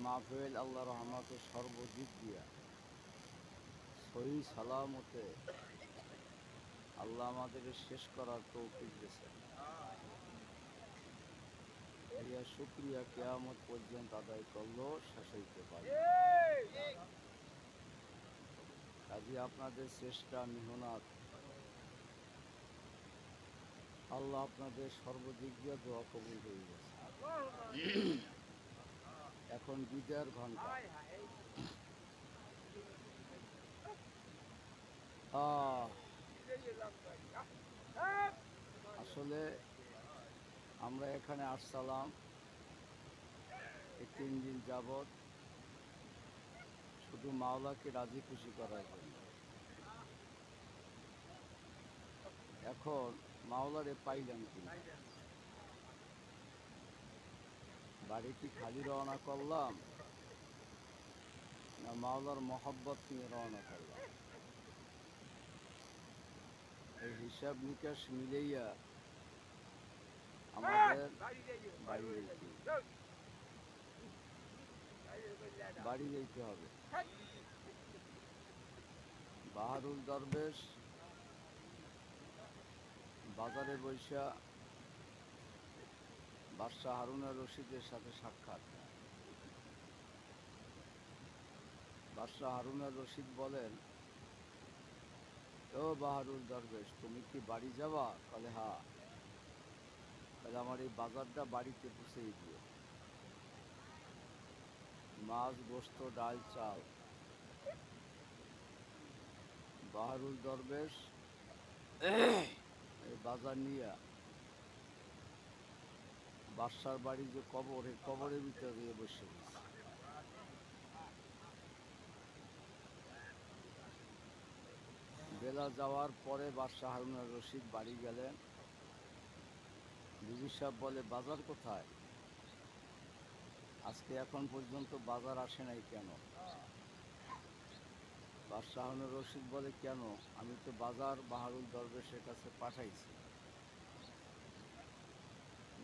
মাহফিল আল্লাহ রহমতে সর্বদিক দিয়া সহি সালামতে আল্লাহ আমাদেরকে শেষ করার তৌফিক দিয়েছেন। ইয়া শুকরিয়া কিয়ামত পর্যন্ত আদায় করলেও শেষ হইতে পারে। কাজে আপনাদের চেষ্টা মেহনত আল্লাহ আপনাদের সর্বদিক দিয়ে দোয়া কবুল হয়ে গেছে। এখন বিদায়ের ঘন্টা। আসলে আমরা এখানে আসসালাম এই 3 দিন যাবৎ শুধু মাওলাকে রাজি খুশি করার জন্য। এখন মাওলারে পাইলাম কিনা, বাড়ি কি খালি রওনা করলাম না মাওলার মহব্বত নিয়ে রওনা করলাম, এই হিসাব নিকাশ মিলাইয়া আমাদের বাড়ি যেতে হবে। বাহারুল দরবেশ বাজারে বৈশা বাদশাহ হারুনুর রশিদের সাথে সাক্ষাৎ। বাদশাহ হারুনুর রশিদ বলেন, ও বাহারুল দরবেশ, তুমি কি বাড়ি যাবা? বলে হ্যাঁ। তাহলে আমার এই বাজারটা বাড়িতে পৌঁছে দিও, মাছ গোস্ত ডাল চাল। বাহারুল দরবেশ এই বাজার নিয়ে বাদশার বাড়ি যে কবরের ভিতরে দিয়ে বসে গেছে। বেলা যাওয়ার পরে বাদশাহ হারুনুর রশিদ বাড়ি গেলেন। বিবি সাহেব বলে, বাজার কোথায়? আজকে এখন পর্যন্ত বাজার আসে নাই কেন? বাদশাহ হারুনুর রশিদ বলে, কেন? আমি তো বাজার বাহারুল দরবেশের কাছে পাঠাইছি।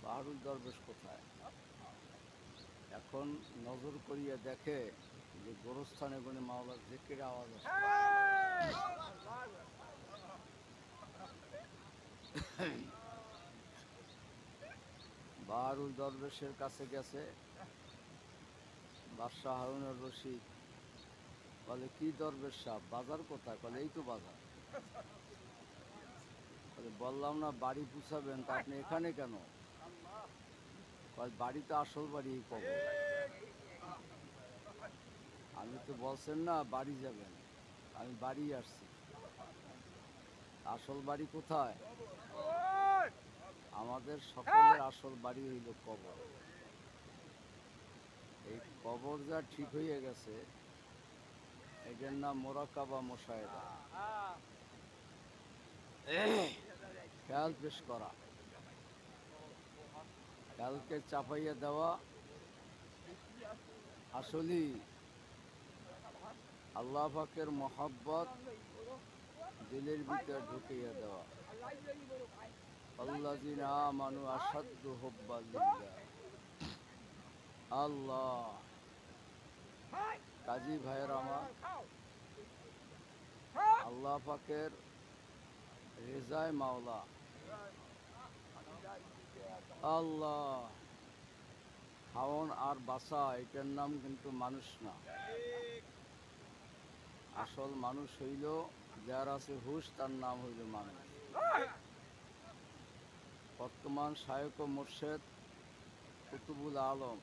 বাহারুল দরবেশ কোথায়? এখন নজর করিয়া দেখে যে গোরস্থানে গনে মাওলার জিকির আওয়াজ আসে। বাহারুল দরবেশের কাছে গেছে। বাদশাহ হারুনুর রশিদ বলে, কি দরবেশ সাহেব, বাজার কোথায়? বলে, এই তো বাজার। বলে, বললাম না বাড়ি পুষাবেন, তা আপনি এখানে কেন? বাড়িতে আসল বাড়ি এই কবর। আমি তো বলছেন না বাড়ি যাবেন, আমি বাড়ি আসছি। আসল বাড়ি কোথায়? আমাদের সকলের আসল বাড়ি হইল কবর। এই কবর যা ঠিক হয়ে গেছে, এটার নাম মোরাকাবা মুশাহেদা, খেয়াল পেশ করা, খেয়ালকে চাপাইয়া দেওয়া, আসলেই আল্লাহ পাকের মহব্বত দিলের ভিতর ঢুকিয়ে দেওয়া। আল্লাযিনা আমানু আশাদ্দু হুব্বান লিল্লাহ। আল্লাহ, কাজী ভাইয়ের আমার, আল্লাহ পাকের রেজায় মাওলা, আল্লাহ খাওন আর বাসা, এটার নাম কিন্তু মানুষ না। আসল মানুষ হইল যার আছে হুশ, তার নাম হইল মানুষ। বর্তমান শায়ক ও মুর্শেদ কুতুবুল আলম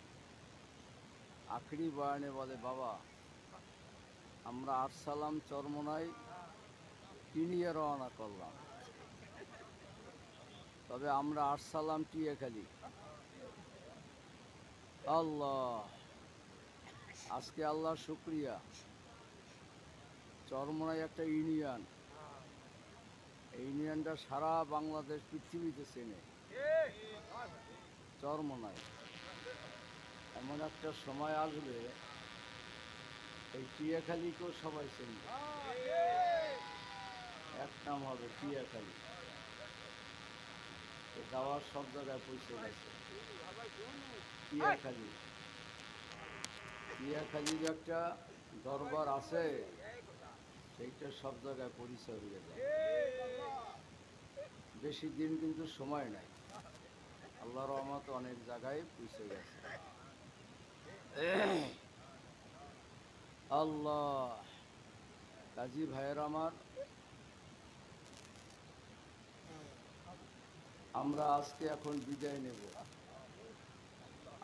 আখরি বয়ানে বলে, বাবা আমরা আরসালাম চরমনাই কি নিয়ে রওনা করলাম, তবে আমরা আরসালাম টিয়াখালী। আল্লাহ, আজকে আল্লাহ শুক্রিয়া, চরমনাই একটা ইউনিয়ন, এই ইউনিয়নটা সারা বাংলাদেশ পৃথিবীতে চেনে। চরমনাই এমন একটা সময় আসবে এই টিয়াখালীকেও সবাই চেনবে, এক নাম হবে টিয়াখালী। দাওয়ার সব জায়গায় পৌঁছে গেছে টিয়াখালী। টিয়াখালীর একটা দরবার আছে, সেইটা সব জায়গায় পরিচয় হয়ে যায়। বেশি দিন কিন্তু সময় নাই, আল্লাহর রহমত অনেক জায়গায় পৌঁছে গেছে। আল্লাহ, কাজী ভাইয়ের আমার, আমরা আজকে এখন বিদায় নেব।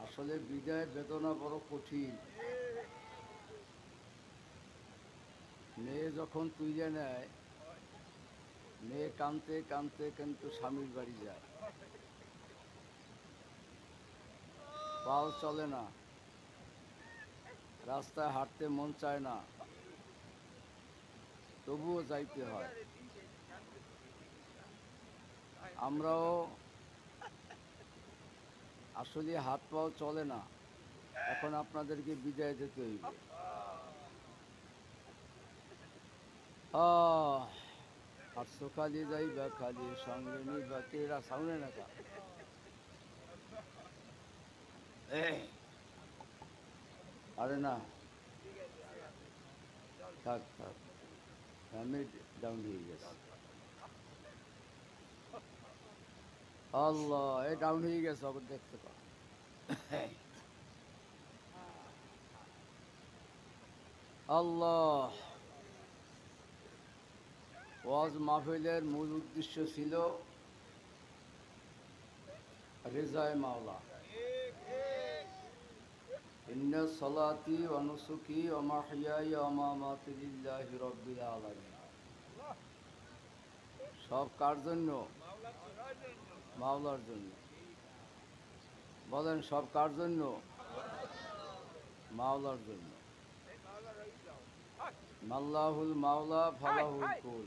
আসলে বিদায় বেদনা বড় কঠিন। মেয়ে যখন তুইলে নেয়, মেয়ে কানতে কানতে কিন্তু স্বামীর বাড়ি যায়, পাও চলে না, রাস্তায় হাঁটতে মন চায় না, তবুও যাইতে হয়। আমরাও আসলে হাত পাও চলে না, এখন আপনাদেরকে বিদায় দিতে হইবে। হাঁটছো খালি যাইবা খালি, সঙ্গে নিবা কেরা, সামনে না কা আরে না, থাক থাক, আমি ডাউন হয়ে গেছে। আল্লাহ, এ ডাউন হয়ে গেছে, ওকে দেখতে পাও। আল্লাহ, ওয়াজ মাহফিলের মূল উদ্দেশ্য ছিল রেজায়ে মাওলা। ইন্না সলাতি ওয়া নুসুকি ওয়া মাহইয়ায়া ওয়া মামাতি লিল্লাহি রাব্বিল আলামিন। সব কার জন্য? মাওলার জন্য। বলেন, সব কার জন্য? মাওলার জন্য। মাল্লাহুল মাওলা ফালাহুল কুল।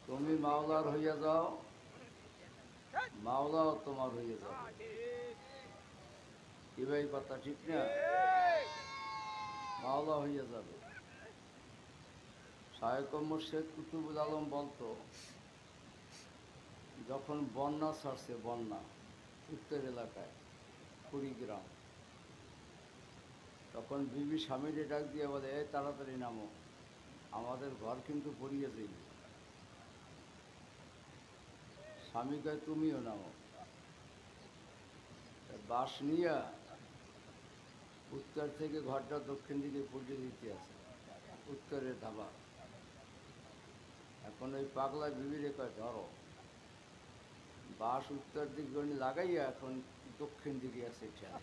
তুমি মাওলার হইয়া যাও, মাওলাও তোমার হইয়া যাবে। কি ভাই, কথা ঠিক না? মাওলা হইয়া যাবে। শায়েখ মুর্শিদ কুতুবুল আলম বলতো, যখন বন্যা ছাড়ছে, বন্যা উত্তর এলাকায় কুড়িগ্রাম, তখন বিবি স্বামীরে ডাক দিয়ে বলে, এই তাড়াতাড়ি নামো, আমাদের ঘর কিন্তু পড়িয়ে যাইবে। স্বামী কয়, তুমিও নামো। বাঁশ নিয়ে উত্তর থেকে ঘরটা দক্ষিণ দিকে পড়িয়ে দিতে আছে, উত্তরের ধাবা। এখন ওই পাগলা বিবিরে কয়, ধরো বাঁশ উত্তর দিকে লাগাইয়া এখন দক্ষিণ দিকে আছে ঠেলে।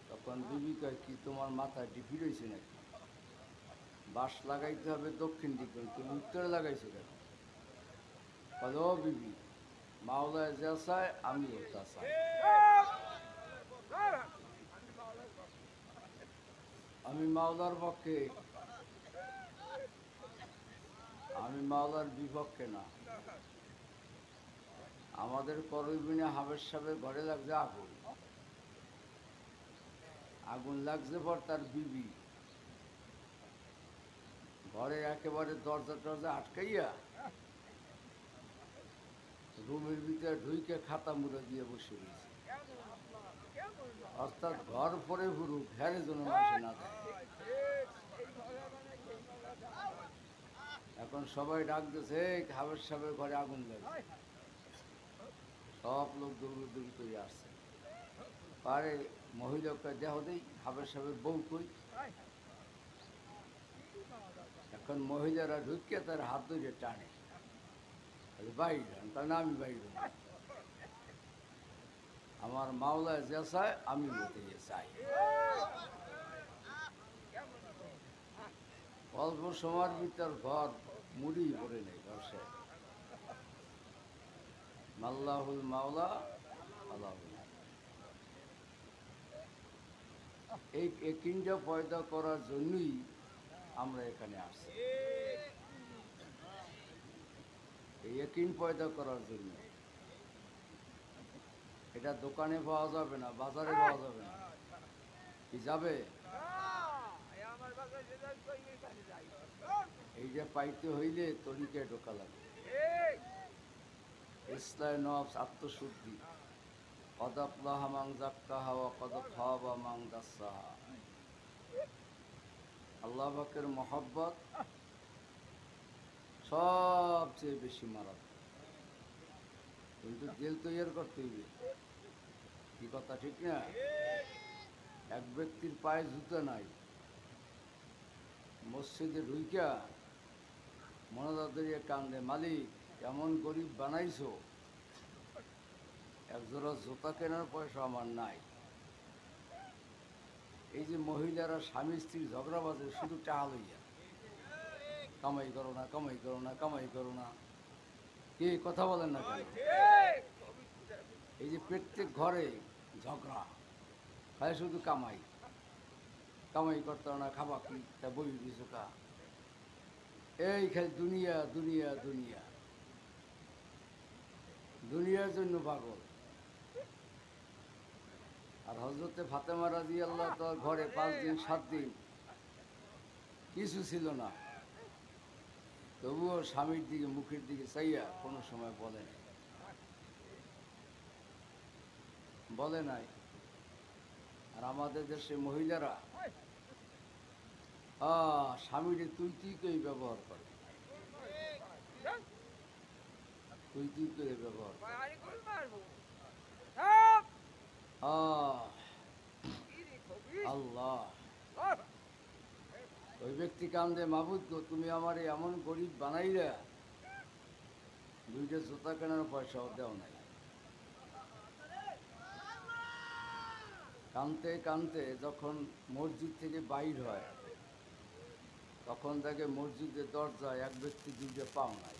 তখন বিবি কয়, কি তোমার মাথায় ডিফি রয়েছে নাকি? বাঁশ লাগাইতে হবে দক্ষিণ দিকে, তুমি উত্তরে লাগাইছো কেন? বলো, ও বিবি, মাওলায় যা চায় আমিও তা চাই। আমি মাওলার পক্ষে, আমি মাওলার বিপক্ষে না। আমাদের করবিনে হাবের সাহেবের ঘরে লাগছে আগুন, আগুন লাগছে পর তার বিবি ঘরে একেবারে দরজা টরজা আটকাইয়া রুমের ভিতরে ঢুইকে খাতা মুড়ে দিয়ে বসে রয়েছে। অর্থাৎ ঘর পরে ঘুরুক, ঘেরে যেন মানুষে না দেয়। এখন সবাই ডাক দিয়েছে, হাবের সাহেবের ঘরে আগুন লাগছে। সব লোক দৌড়ি করে আসছে। পারে মহিলাকে দেহ দেই, হাবের সাহেবের বউ কই। এখন মহিলারা ঢুকিয়ে তার হাত ধরে টানে, বাইর হন, কারণ আমি বাইর হন। আমার মাওলায় যে চায় আমি ওতে চাই। অল্প সময়ের ভিতর ঘর মুড়ি ভরে নেই ঘরসে। মাল্লাহুল মাওলা আল্লাহুল। এই একিনটা পয়দা করার জন্যই আমরা এখানে আসছি, এই একিন পয়দা করার জন্য। এটা দোকানে পাওয়া যাবে না, বাজারে পাওয়া যাবে না। কি যাবে? এইটা পাইতে হইলে তরিকে ঢোকা লাগবে। ইসলাম নফস, আত্মশুদ্ধি, কদ আফলাহা মান যাক্কাহা ওয়া কদ খাবা মান দাসসাহা। আল্লাহ পাকের মহব্বত সবচেয়ে বেশি মারাত্মক, কিন্তু দিল তৈরি করতে হইবে। কি কথা ঠিক না? এক ব্যক্তির পায়ে জুতা নাই, মসজিদে ঢুইকা মনাজাত ধরিয়া কান্দে, মালিক এমন গরিব বানাইছো, একজোড়া জুতা কেনার পয়সা আমার নাই। এই যে মহিলারা স্বামী স্ত্রীর ঝগড়া বাজে শুধু টাকা লইয়া, কামাই করো না, কামাই করো না, কামাই করো না, কে কথা বলেন না কেন? এই যে প্রত্যেক ঘরে ঝগড়া, খায় শুধু কামাই, কামাই করতে না, খাবা কি, তা বই দিছো কা, এই খালি দুনিয়া দুনিয়া দুনিয়া, দুনিয়ার জন্য পাগল। আর হজরতে ফাতেমা রাদিয়াল্লাহু তাআলা ঘরে 5 দিন 7 দিন কিছু ছিল না, তবুও স্বামীর দিকে মুখের দিকে চাইয়া কোনো সময় বলে নাই। আর আমাদের দেশে মহিলারা স্বামীরে তুই তুই করে ব্যবহার করে, তুই তুই করে ব্যবহার করে। আল্লাহ, ওই ব্যক্তি কান্দে, মাবুদ গো তুমি আমারে এমন গরিব বানাইলা, দুইটা জুতা কেনার পয়সাও দেও নাই। কানতে কানতে যখন মসজিদ থেকে বাইর হয়, তখন তাকে মসজিদের দরজায় এক ব্যক্তি দুইটা পাও নাই।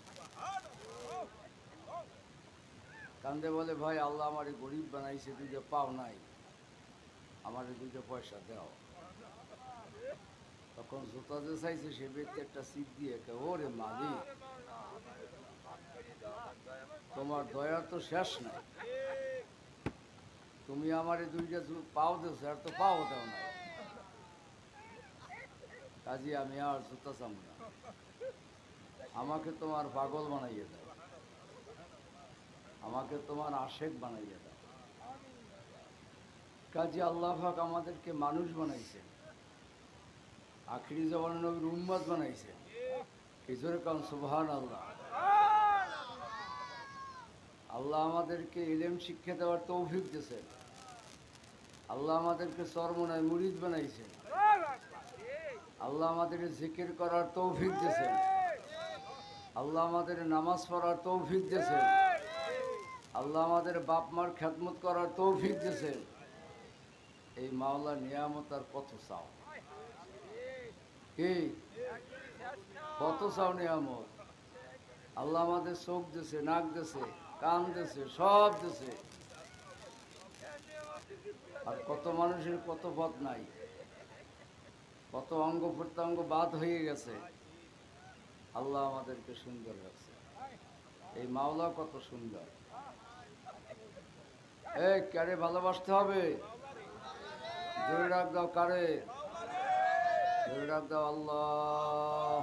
কান্দে বলে, ভাই আল্লাহ আমারে গরিব বানাইছে, দুইটা পাও নাই, আমারে দুইটা পয়সা দাও। তখন জুতা যে চাইছে সে ব্যক্তি একটা সিট দিয়ে, ওরে মালিক তোমার দয়া তো শেষ নাই, তুমি আমারে দুইটা পাও দিয়েছো, আর তো পাও দাও নাই, কাজী আমি আর জুতা চাম না, আমাকে তোমার পাগল বানাইয়ে দাও, আমাকে তোমার আশেক বানাইয়ে দাও। কাজী আল্লাহ পাক আমাদেরকে মানুষ বানাইছেন, আখিরি জামানের নবীর উম্মত বানাইছেন। কিজোরে কারণ সুবহানাল্লাহ। আল্লাহ আমাদেরকে ইলম শিক্ষা দেওয়ার তৌফিক দিয়েছেন, আল্লাহ আমাদেরকে চরমনায় মুরিদ বানাইছেন, আল্লাহ আমাদের জিকির করার তৌফিক দিয়েছেন, আল্লাহ আমাদের নামাজ পড়ার তৌফিক দিয়েছেন, আল্লাহ আমাদের বাপ মার খেদমত করার তৌফিক দিয়েছেন। এই মাওলা নিয়ামত আর কত চাও, কি কত চাও নিয়ামত? আল্লাহ আমাদের চোখ দিয়েছে, নাক দিয়েছে, কান দিয়েছে, সব দিয়েছে। আর কত মানুষের কত পথ নাই, কত অঙ্গ প্রত্যঙ্গ বাদ হয়ে গেছে, আল্লাহ আমাদেরকে সুন্দর রাখছে। এই মাওলা কত সুন্দর। এই কারে ভালোবাসতে হবে? জোরে ডাক দাও, কারে জোরে ডাক দাও? আল্লাহ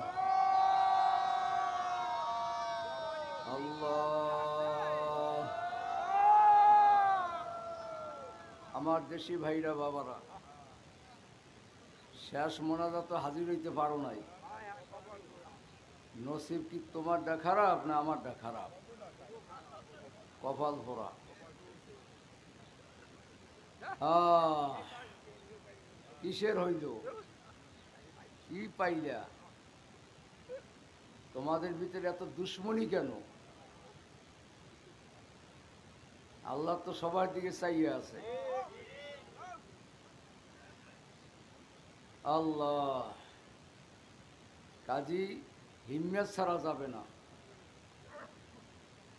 আল্লাহ। আমার দেশি ভাইরা বাবারা, শেষ মোনাজাত হাজির হইতে পারো নাই, নসিব কি তোমারটা খারাপ না আমারটা খারাপ? কপাল পোড়া। কিসের হইল, কি পাইলা? তোমাদের ভিতরে এত দুশ্মনী কেন? আল্লাহ তো সবার দিকে চাইয়া আছে। আল্লাহ, কাজী হিম্মত ছাড়া যাবে না।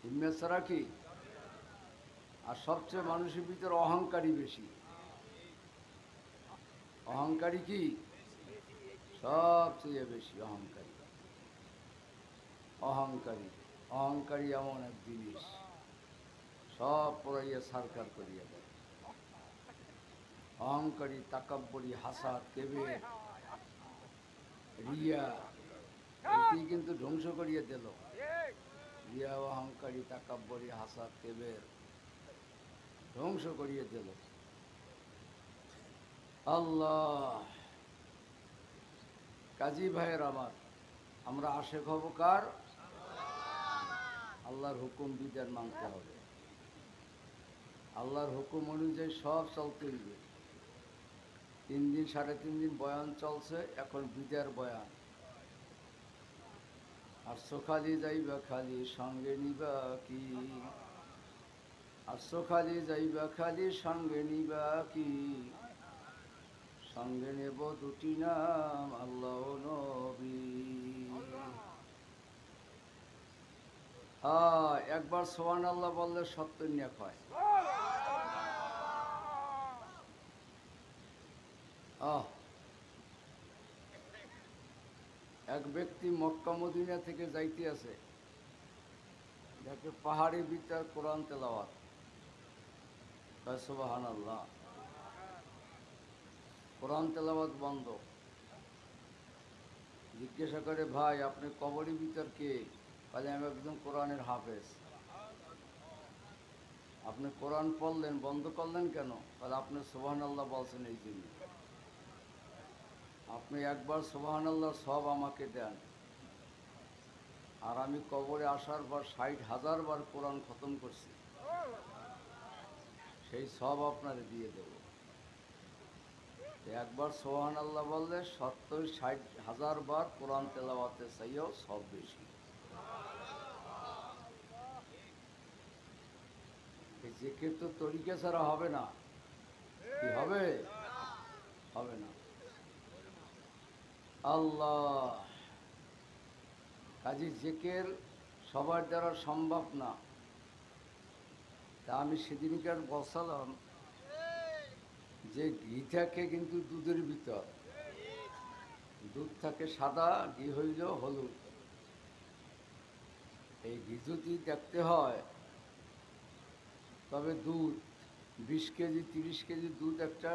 হিম্মত ছাড়া কি? আর সবচেয়ে মানুষের ভিতরে অহংকারী বেশি। অহংকারী কি? সবচেয়ে বেশি অহংকারী। অহংকারী অহংকারী এমন এক জিনিস, সব পড়াইয়া সারকার করিয়া দেয়। অহংকারী, তাকাব্বরি, হাসাদ, কেবের, রিয়া, এটি কিন্তু ধ্বংস করিয়া দিল। রিয়া, অহংকারী, তাকাব্বরি, হাসাদ, কেবের, ধ্বংস করিয়ে দিল। আল্লাহ, কাজী ভাইয়ের আমার, আমরা আশেক হব কার? আল্লাহর হুকুম বিধান মানতে হবে। আল্লাহর হুকুম অনুযায়ী সব চলতে হইবে। 3 দিন 3.5 দিন বয়ান চলছে, এখন বিদার বয়ান। আসছো খালি যাইবা খালি সঙ্গে নিবা কি? আসছো খালি যাইবা খালি সঙ্গে নিবা কি? সঙ্গে নেব দুটি নাম, আল্লাহ ও নবী। হ্যাঁ, একবার সুবহানাল্লাহ বললে 70 নেক হয়। এক ব্যক্তি মক্কা মদিনা থেকে যাইতে আছে, দেখে পাহাড়ি ভিতর কোরআন তেলাওয়াত। সুবহানাল্লাহ, কোরআন তেলাওয়াত বন্ধ। জিজ্ঞাসা করে, ভাই আপনি কবরের ভিতর কে? বলে, আমি একদম কোরআনের হাফেজ। আপনি কোরআন পড়লেন, বন্ধ করলেন কেন? বলে, আপনি সুবহানাল্লাহ বলছেন এই জন্য। আপনি একবার সুবহানাল্লাহর সব আমাকে দেন, আর আমি কবরে আসার পর 60,000 বার কোরআন খতম করছি, সেই সব আপনারে দিয়ে দেব। একবার সুবহানাল্লাহ বললে 70-60,000 বার কোরআন তেলাওয়াতের চাইও সব বেশি। এই জিকির তো তরিকা ছাড়া হবে না। কি হবে? হবে না। আল্লাহ, কাজী জিকির সবার দ্বারা সম্ভব না। তা আমি সেদিনকার বলছিলাম যে ঘি থাকে কিন্তু দুধের ভিতর, দুধ থাকে সাদা, ঘি হইল হলুদ। এই ঘি যদি দেখতে হয়, তবে দুধ 20 কেজি 30 কেজি দুধ একটা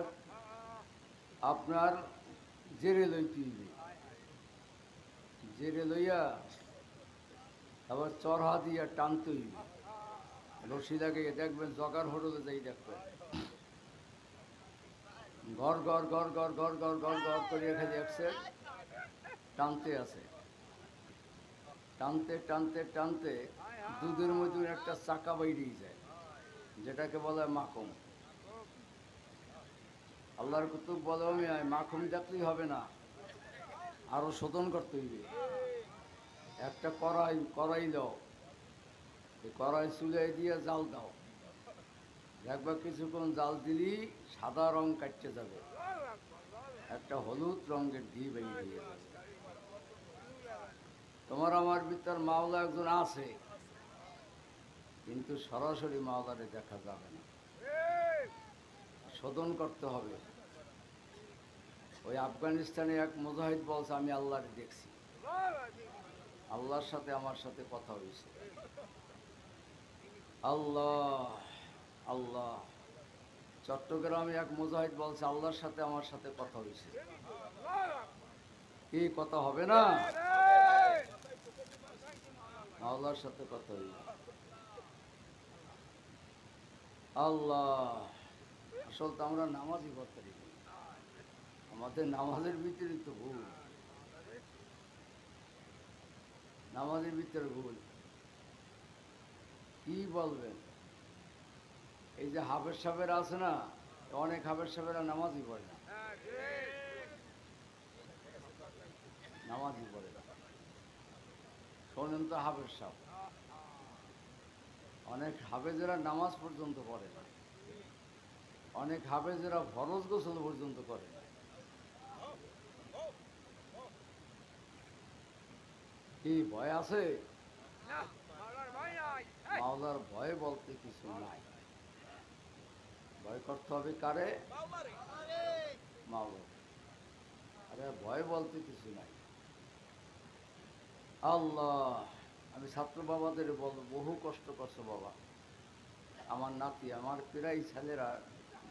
আপনার জেরে লইতে হইবে। জেরে লইয়া আবার চরহা দিয়া টানতে হইবে। রশি লাগিয়ে দেখবেন, জগার হোটেলে যাই দেখবেন, ঘর ঘর ঘর ঘর ঘর ঘর ঘর ঘর করে খালি একসে টানতে আছে। টানতে টানতে টানতে দুধের মধ্যে একটা চাকা বাইরেই যায়, যেটাকে বলে মাখন। আল্লাহর কুতুব বলে, মাখন দেখলেই হবে না, আরো শোধন করতে হইবে। একটা কড়াই দাও, এই কড়াই চুলাই দিয়ে জাল দাও, দেখবা কিছুক্ষণ জাল দিলেই সাদা রং কাটতে যাবে, একটা হলুদ রঙের ঘি বেরিয়ে যাবে। তোমার আমার ভিতর মাওলা একজন আছে, কিন্তু সরাসরি মাওলারে দেখা যাবে না, শোধন করতে হবে। ওই আফগানিস্তানে এক মুজাহিদ বলছে, আমি আল্লাহরে দেখছি, আল্লাহর সাথে আমার সাথে কথা হয়েছে। আল্লাহ আল্লাহ। চট্টগ্রামে এক মুজাহিদ বলছে, আল্লাহর সাথে আমার সাথে কথা হয়েছে। কি কথা হবে না? আল্লাহর সাথে কথা হয়েছে। আল্লাহ, আসল তো আমরা নামাজই করতে পারি, আমাদের নামাজের ভিতরে তো ভুল, নামাজের ভিতরে ভুল। কি বলবেন? এই যে হাফেজ সাহেবেরা আছে না, অনেক হাফেজ সাহেবেরা নামাজই পড়ে না, নামাজই পড়ে না। শোনেন তো, হাফেজ সাহেব, অনেক হাফেজেরা নামাজ পর্যন্ত পড়ে না, অনেক হাফেজেরা ফরজ গোসল পর্যন্ত করে না। কি ভয় আছে? মাওলার ভয় বলতে কিছু নাই। ভয় করতে হবে কারে? মাওলা। আরে ভয় বলতে কিছু নাই। আল্লাহ, আমি ছাত্র বাবাদের বলবো, বহু কষ্ট করছো বাবা। আমার নাতি, আমার প্রায় ছেলেরা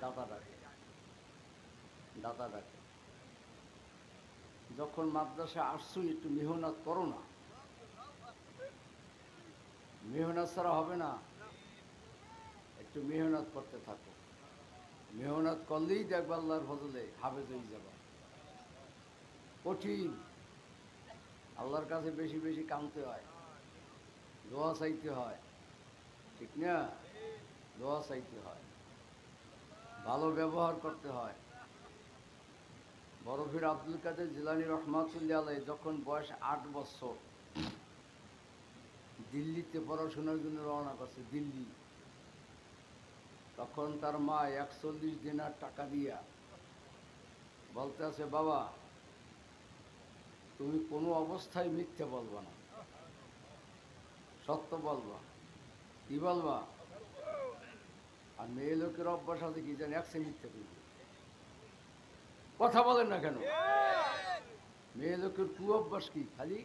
দাদা ডাকে, দাদা ডাকে। যখন মাদ্রাসা আসছো, একটু মেহনত করো না, মেহনত ছাড়া হবে না। একটু মেহনত করতে থাকো, মেহনত করলেই দেখবে আল্লাহর ফজলে হাফেজ হয়ে যাবে। কঠিন, আল্লাহর কাছে বেশি বেশি কাঁদতে হয়, দোয়া চাইতে হয়, ঠিক না? দোয়া চাইতে হয়, ভালো ব্যবহার করতে হয়। বরফির আব্দুল কাদের জিলানী রহমাতুল্লাহ আলাইহি যখন বয়স 8 বছর দিল্লিতে পড়াশোনার জন্য রওনা করছে, দিল্লি, তখন তার মা 41 দিনার টাকা দিয়া বলতে আছে, বাবা তুমি কোনো অবস্থায় মিথ্যে বলবা না, সত্য বলবা। কি বলবা? আর মেয়ে লোকের অভ্যাস আছে কি জানি, একসে মিথ্যে করবে। কথা বলেন না কেন? মেয়ে লোকের কু অভ্যাস কি? খালি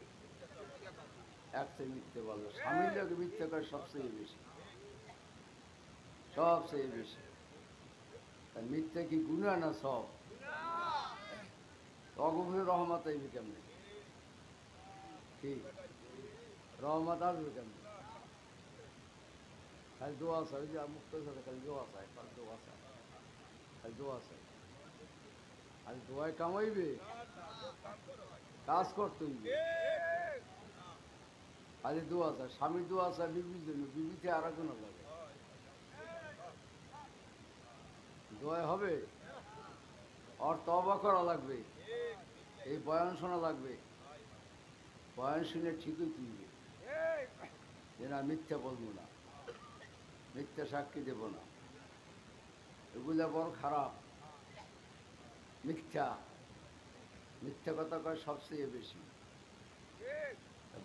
একসে মিথ্যে বলবে। স্বামীর লোকে মিথ্যে করে সবচেয়ে বেশি, সবচেয়ে বেশি। মিথ্যে কি গুনাহ না সব? অগভীর রহমত আইবে কেমনে? কি রহমত আসবে কেমনে? খালি দোয়া চাই, ওই যে মুক্তের সাথে খালি দোয়া চায়, খালি দোয়া চায়, খালি দোয়া চায়। খালি দোয়ায় কামাইবে, কাজ করতে হইবে। খালি দোয়া চায়, স্বামী দোয়া চায় বিবির জন্য, বিবিতে আর একজন লাগে। দোয়ায় হবে? ওর তওবা করা লাগবে, এই বয়ান শোনা লাগবে, বয়ান শুনে ঠিকই তুলবে যে না মিথ্যা বলবো না, মিথ্যা সাক্ষী দেব না, এগুলা বড় খারাপ। মিথ্যা, মিথ্যা কথা কয় সবচেয়ে বেশি।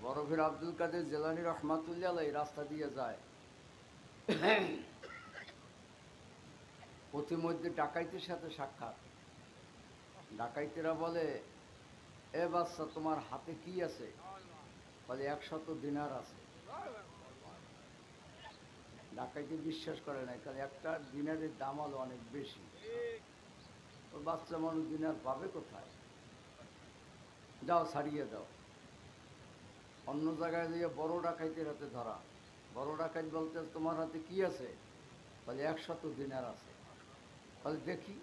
বরফির আব্দুল কাদের জিলানী রহমাতুল্লাহ আলাইহি রাস্তা দিয়ে যায়, পথিমধ্যে ডাকাইতের সাথে সাক্ষাৎ। ডাকাইতেরা বলে, এ বাচ্চা তোমার হাতে কি আছে? বলে 100 দিনার আছে। ডাকাইতে বিশ্বাস করে নাই, কারণ একটা দিনারের দাম হলো অনেক বেশি। ওই বাচ্চা মানুষ দিনার পাবে কোথায়? যাও ছাড়িয়ে দাও। অন্য জায়গায় দিয়ে বড় ডাকাইতের হাতে ধরা। বড় ডাকাইত বলতে, তোমার হাতে কি আছে? বলে 100 দিনার আছে। বলে দেখি,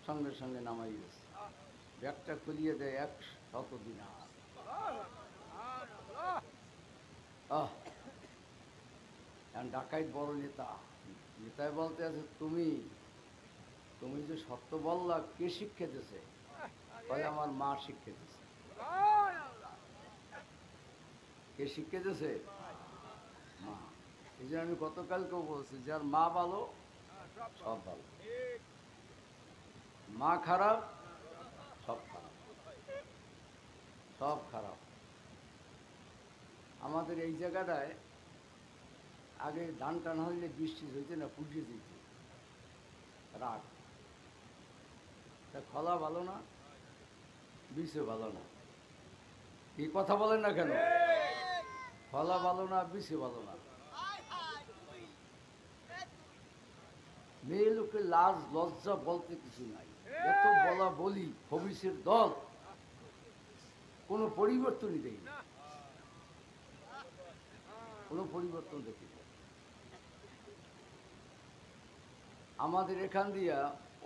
সঙ্গে সঙ্গে নামাই গেছে, ব্যাগটা খুলিয়ে দেয়, 100 দিনার। আহ, ডাকাইত বড় নেতা, নেতায় বলতে আছে, তুমি তুমি যে সত্য বললা, কে শিক্ষা দিয়েছে? বলে আমার মা শিক্ষা দিয়েছে। কে শিক্ষা দিয়েছে? মা। এই জন্য আমি গতকালকেও বলছি, যার মা ভালো সব ভালো, মা খারাপ সব খারাপ, সব খারাপ। আমাদের এই জায়গাটায় আগে ধান টান হইলে বৃষ্টি হইতে না, পুড়িয়ে দিত রাগ। তা খলা ভালো না, বিষও ভালো না। এই কথা বলেন না কেন? খলা ভালো না, বিষও ভালো না। মেয়ে লোকের লাজ লজ্জা বলতে কিছু নাই, এত বলা বলি ভবিষ্যের দল কোনো পরিবর্তনই দেয় না, কোনো পরিবর্তন দেখি না। আমাদের এখান দিয়া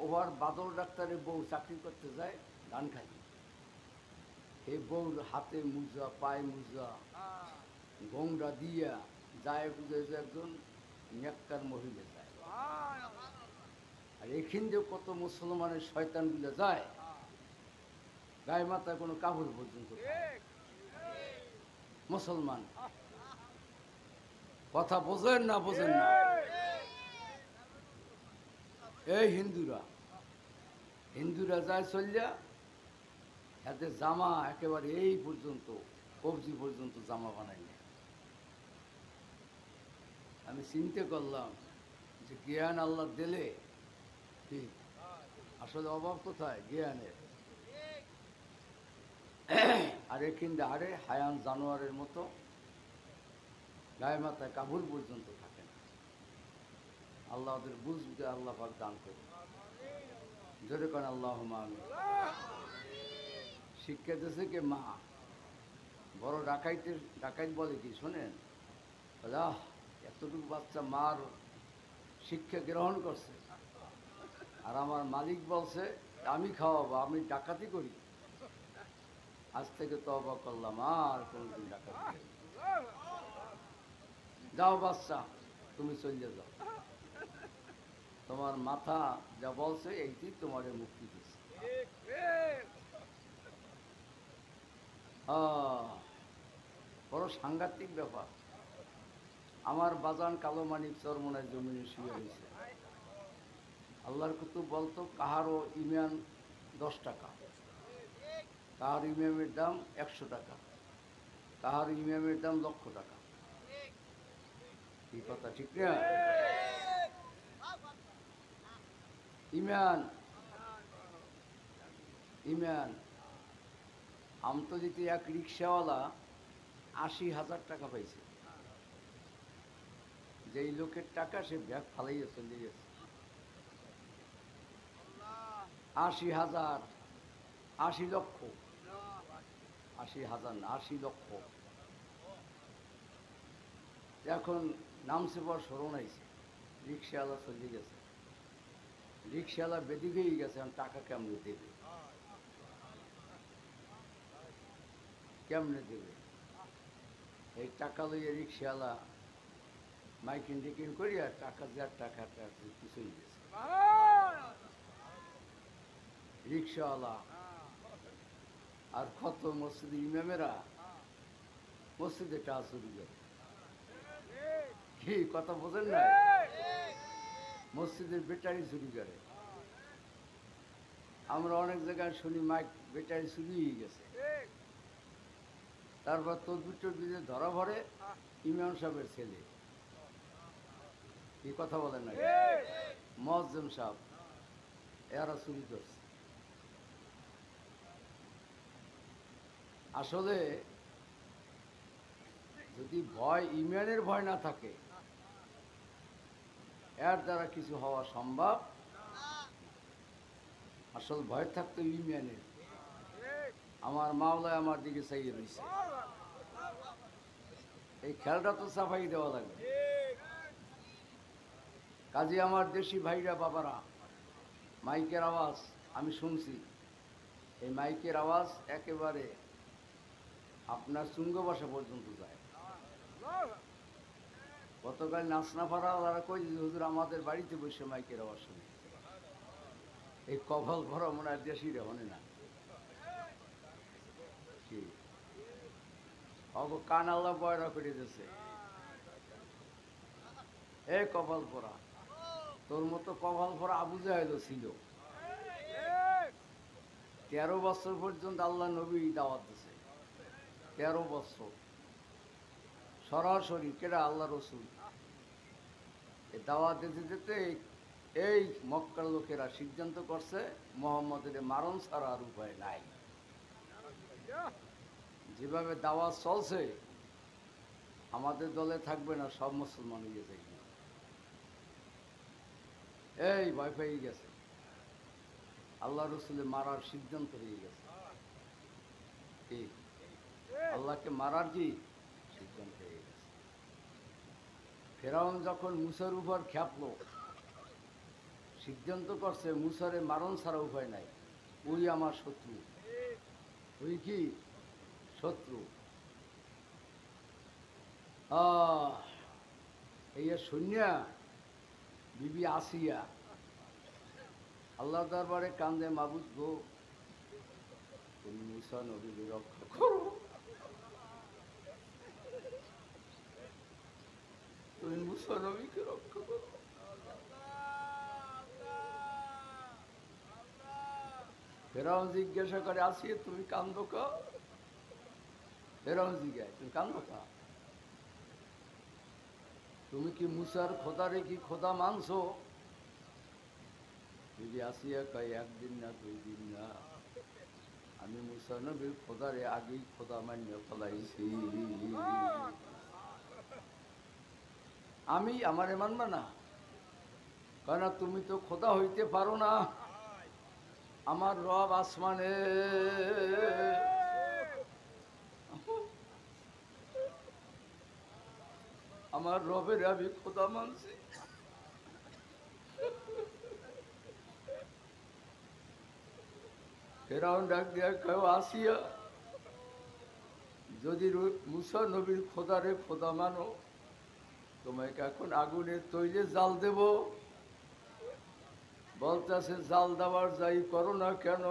ওভার বাদল ডাক্তারের বউ চাকরি করতে যায় ধানখালি। এই বউর হাতে মুজা, পায়ে মুজা, গোংরা দিয়া যায়, বুঝে যে একজন নেককার মহিলা যায়। আর এখান দিয়ে কত মুসলমানের শয়তানগুলো যায়, গায়ে মাথায় কোনো কাপড় পর্যন্ত মুসলমান। কথা বোঝেন না, বোঝেন না? এই হিন্দুরা, হিন্দুরা যায় চলিয়া, এতে জামা একেবারে এই পর্যন্ত, কবজি পর্যন্ত জামা বানাই নেয়। আমি চিন্তা করলাম যে জ্ঞান আল্লাহ দিলে কি আসলে অভাব কোথায় জ্ঞানের? আর এখানে আরে হায়ান জানোয়ারের মতো গায়ে মাথায় কাপড় পর্যন্ত থাকে না। আল্লাহ ওদের বুঝতে আল্লাহ পাক দান করুন, জোরে করেন আল্লাহুম্মা আমিন। শিক্ষা দিয়েছে কে? মা। বড় ডাকাইত বলে কি শোনেন, বলে আহ এতটুকু বাচ্চা মার শিক্ষা গ্রহণ করছে। আর আমার মালিক বলছে আমি খাওয়াবো, আমি ডাকাতি করি। আজ থেকে তওবা করলাম, আর কোনোদিন ডাকাতি করি না। যাও বাচ্চা, তুমি চলে যাও, তোমার মাথা যা বলছে এইটি তোমারে মুক্তি দিচ্ছে। বড় সাংঘাতিক ব্যাপার। আমার বাজান কালো মানিক চরমনায় জমিনে শুয়ে হয়েছে। আল্লাহর কুতুব বলতো কাহারও ইমান 10 টাকা, কাহার ইমামের দাম 100 টাকা, কাহার ইমামের দাম লক্ষ টাকা। এই কথা ঠিক না? ইমান ইমান আমতলিতে এক রিক্সাওয়ালা 80,000 টাকা পাইছে। যেই লোকের টাকা সে ব্যাগ ফালাইয়া চলে গেছে। 80,000, 80 লক্ষ, 80,000 না, 80 লক্ষ। এখন নামছে পর স্মরণ আইছে, রিক্সাওয়ালা চলে গেছে। রিক্সাওয়ালা বেদি হয়ে গেছে, এখন টাকা কেমনে দেবে? কেমনে দেবে? এই টাকা লইয়া রিক্সাওয়ালা মাইকিং টিকিং করিয়া টাকা দেওয়ার টাকাটা কিছুই গেছে। রিক্সাওয়ালা আর কত মসজিদে ইমামেরা মসজিদে টাকা চুরি করে। কি কথা বোঝেন না? মসজিদের ব্যাটারি চুরি করে। আমরা অনেক জায়গায় শুনি মাইক ব্যাটারি চুরি হয়ে গেছে। তারপর তদবির টদবিরে ধরা পড়ে ইমাম সাহেবের ছেলে। কি কথা বলেন না? মুয়াজ্জিম সাহেব এরা চুরি করছে। আসলে যদি ভয়, ইমানের ভয় না থাকে, এর দ্বারা কিছু হওয়া সম্ভব। আসল ভয় থাকতো ইমানের। আমার মাওলায় আমার দিকে চাইয়ে রয়েছে, এই খেয়ালটা তো সাফাই দেওয়া লাগবে। কাজে আমার দেশি ভাইরা বাবারা, মাইকের আওয়াজ আমি শুনছি। এই মাইকের আওয়াজ একেবারে আপনার চুঙ্গ বাসা পর্যন্ত যায়। গতকাল নাচনাপাড়া ওরা কই যে হুজুর আমাদের বাড়িতে বসে মাইকের আওয়াজ শুনে। এই কপাল ভরা মনে হয় দেশিরা হনে না কি? অগ কান আল্লাহ বয়রা করে দিয়েছে। এ কপাল ভরা, তোর মতো কপাল ভরা আবু জাহেল ছিল। 13 বছর পর্যন্ত আল্লাহ নবী দাওয়াত দিয়েছে। 13 বছর সরাসরি কেডা আল্লাহ রসুল এই দাওয়াত দিতে দিতে এই মক্কার লোকেরা সিদ্ধান্ত করছে মুহাম্মদের মারণ ছাড়া আর উপায় নাই। যেভাবে দাওয়াত চলছে আমাদের দলে থাকবে না, সব মুসলমান হয়ে যাবে। এই ভয় পেয়ে গেছে, আল্লাহ রসুলের মারার সিদ্ধান্ত হয়ে গেছে। কি আল্লাহকে মারার কি সিদ্ধান্ত হয়ে গেছে। ফেরাউন যখন মুসার উপর খেপলো, সিদ্ধান্ত করছে মুসারে মারণ ছাড়া উপায় নাই, ওই আমার শত্রু, ওই কি শত্রু। এই সৈন্যা বিবি আসিয়া আল্লাহ দরবারে কান্দে, মাবুদ গো তুমি মুসা নবীকে রক্ষা করো, তুমি মুসা নবীকে রক্ষা করো। ফেরাউন জিজ্ঞাসা করে আসিয়া তুমি কান্দো কা? ফেরাউন জিজ্ঞাসা তুমি কান্দো কা? তুমি কি মুসার খোদারে কি খোদা মানছো? বিবি আসিয়া কয় একদিন না 2 দিন না, আমি মুসা নবীর খোদারে আগেই খোদা মান্য ফলাইছি। আমি আমারে মানবা না? কেন তুমি তো খোদা হইতে পারো না। আমার রব আসমানে, আমার রবের আমি খোদা মানছি। ফেরাউন ডাক দিয়া কেউ আসিয়া, যদি মুসা নবীর খোদারে খোদা মানো, তোমাকে এখন আগুনের তৈলে জাল দেব। বলতেছে জাল দেওয়ার যাই করো না কেন,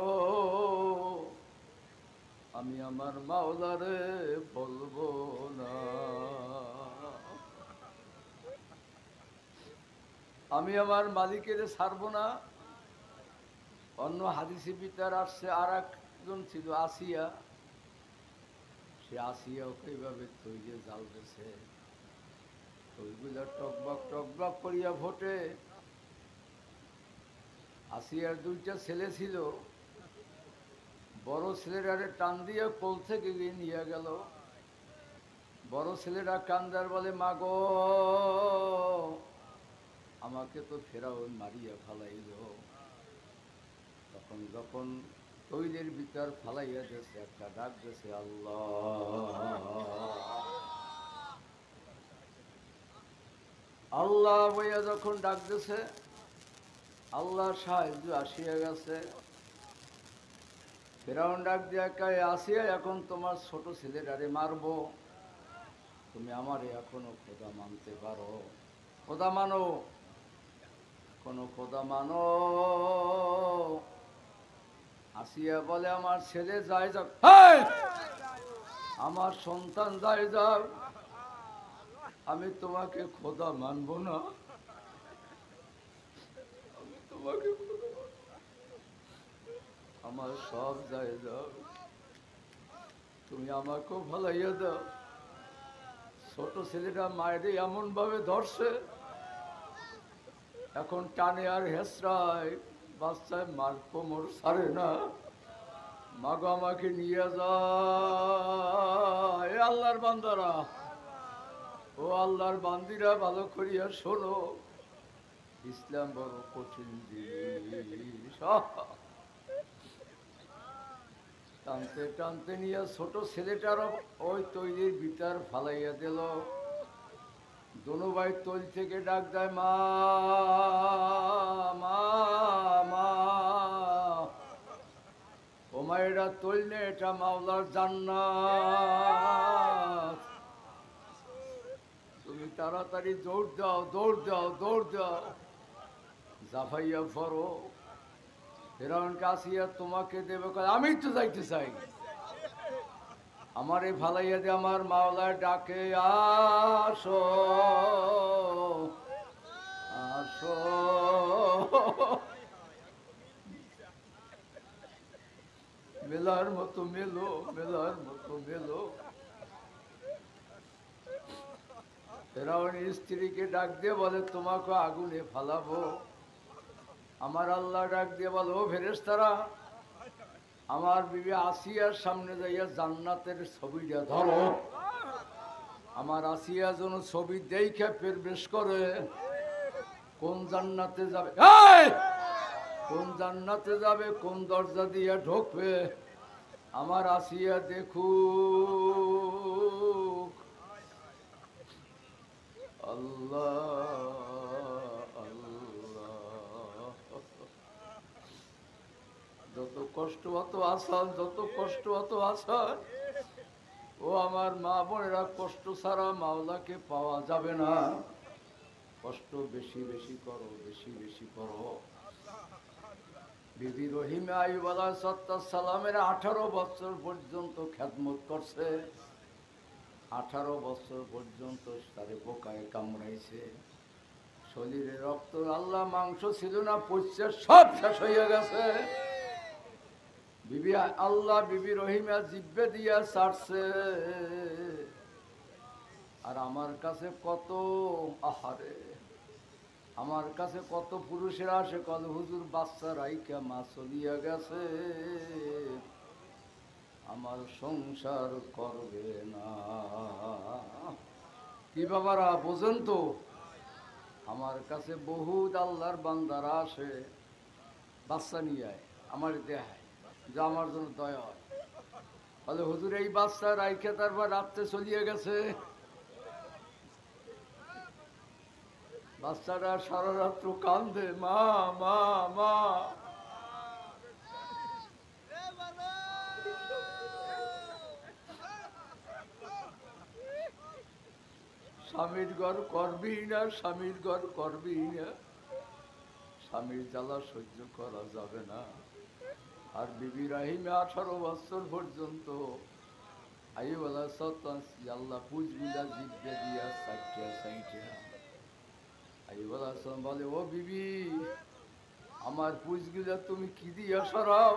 আমি আমার মাওলারে বলবো না, আমি আমার মালিকের ছাড়বো না। অন্য হাদিসে পিতার আসছে আর একজন ছিল আসিয়া, সে আসিয়াও এইভাবে তৈরি জাল দিয়েছে, ওইগুলো টকবক টকবক করিয়া ফোটে। আসিয়ার দুইটা ছেলে ছিল, বড় ছেলেরারে টান দিয়ে কোল থেকে গিয়ে নিয়ে গেল। বড় ছেলেরা কান্দার বলে, মা গো আমাকে তো ফেরাউন মারিয়া ফালাইল। তখন যখন তৈলের ভিতর ফালাইয়া দিয়েছে, একটা ডাক দিয়েছে আল্লাহ আল্লাহ বইয়া যখন ডাক দিয়েছে, আল্লাহ সাহায্য আসিয়া গেছে। ফেরাউন ডাক দিয়া কয়, আসিয়া এখন তোমার ছোট ছেলেটারে মারবো, তুমি আমারে এখনো খোদা মানতে পারো? খোদা মানো, কোনো খোদা মানো? আসিয়া বলে, আমার ছেলে যায় যাক, আমার সন্তান যায় যাক, আমি তোমাকে খোদা মানবো না, আমি তোমাকে আমার সব যায় যাও, তুমি আমাকেও ভালাইয়া দাও। ছোট ছেলেটা মায়ের এমন ভাবে ধরছে, এখন টানে আর হেসরায়, বাচ্চায় মার কোমর ছাড়ে না। মাগো আমাকে নিয়ে যায়। আল্লাহর বান্দারা, ও আল্লাহর বান্দিরা, ভালো করিয়া শোনো, ইসলাম বড় কঠিন জিনিস। টানতে টানতে নিয়ে ছোট ছেলেটারও ওই তৈরির ভিতর ফালাইয়া দিল। দোনো ভাই তৈল থেকে ডাক দেয়, মা মা মা। ও মা, এটা তৈল নে, এটা মাওলার জান্নাত, তুমি তাড়াতাড়ি দৌড় দাও, দৌড় দাও, দৌড় দাও, জাফাইয়া ফরো। ফেরাউনকে আসিয়া তোমাকে দেবে, আমি তো যাইতে চাই, আমারে ফালাইয়া দিয়ে আমার মাওলার ডাকে, আসো আসো। মেলার মতো মেলো, মেলার মতো মেলো। ফেরাউনের স্ত্রীকে ডাক দিয়ে বলে, তোমাকে আগুনে ফালাবো। আমার আল্লাহ ডাক দিয়ে বলে, ও ফেরেশতারা, আমার বিবি আসিয়ার সামনে যাইয়া জান্নাতের ছবিটা ধরো, আমার আসিয়া যেন ছবি দেখে প্রবেশ করে। কোন জান্নাতে যাবে, কোন জান্নাতে যাবে, কোন দরজা দিয়ে ঢুকবে, আমার আসিয়া দেখুক। আল্লাহ আল্লাহ, যত কষ্ট অত আসান, যত কষ্ট অত আসান। ও আমার মা বোনেরা, কষ্ট ছাড়া মাওলাকে পাওয়া যাবে না। কষ্ট বেশি বেশি করো, বেশি বেশি করো। বিবি রহিমা আইয়ুব আলাইহিস সালামের 18 বছর পর্যন্ত খেদমত করছে। 18 বছর পর্যন্ত তারে পোকায় কামড়াইছে, শরীরে রক্ত আল্লাহ মাংস ছিল না, পচে সব শেষ হয়ে গেছে। বিবি আল্লাহ বিবি রহিমা জিব্বে দিয়া ছাড়ছে। আর আমার কাছে কত, আহারে, আমার কাছে কত পুরুষেরা আসে, কত হুজুর বাচ্চা রাইকা মা চলিয়া গেছে, আমার সংসার করবে না। কি বাবারা বোঝেন তো, আমার কাছে বহুত আল্লাহর বান্দারা আসে, বাচ্চা নিয়ে আমার দেখায় যে আমার জন্য দয়া হয়, বলে হুজুর এই বাচ্চা রাইখে তারপর রাত্রে চলিয়ে গেছে। বাচ্চারা সারা রাত্র কান্দে, মা মা মা। স্বামীর ঘর করবি না, স্বামীর ঘর করবি না, স্বামীর জ্বালা সহ্য করা যাবে না। আর বিবি রাহিমে 18 বছর পর্যন্ত আইয়ুব আলাইহিস সালাম আল্লাহ পুজগুলা জিব্বে দিয়া সাইটিয়া সাইটিয়া আইয়ুব আলাইহিস সালাম বলে, ও বিবি, আমার পুজগুলা তুমি কি দিয়া সরাও?